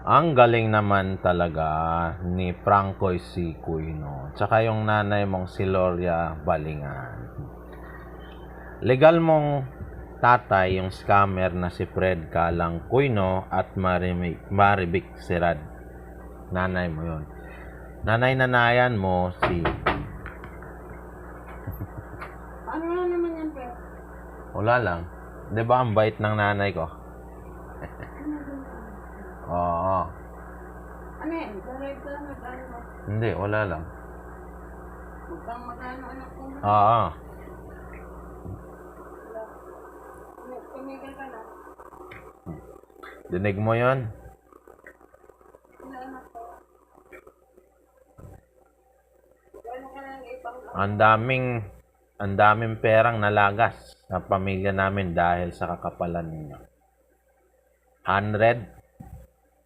Ang galing naman talaga ni Francoy Sikoy, no? Tsaka yung nanay mong si Loria Balingan. Legal mong tatay yung scammer na si Fred Calang Cuyno at Marivic Serad. Nanay mo yun. Nanay-nanayan mo si... Ano na naman yan, Pe? Wala lang. Di ba ang bait ng nanay ko? Oo. Ano yan? Direct ka na, ano? Hindi, wala lang. Magkang magkano anak ko na? Oo. Tumigil ka na. Dinig mo yon. Wala anak ko. Gano'n ka lang ipang... Ang daming perang nalagas sa pamilya namin dahil sa kakapalan ninyo. 100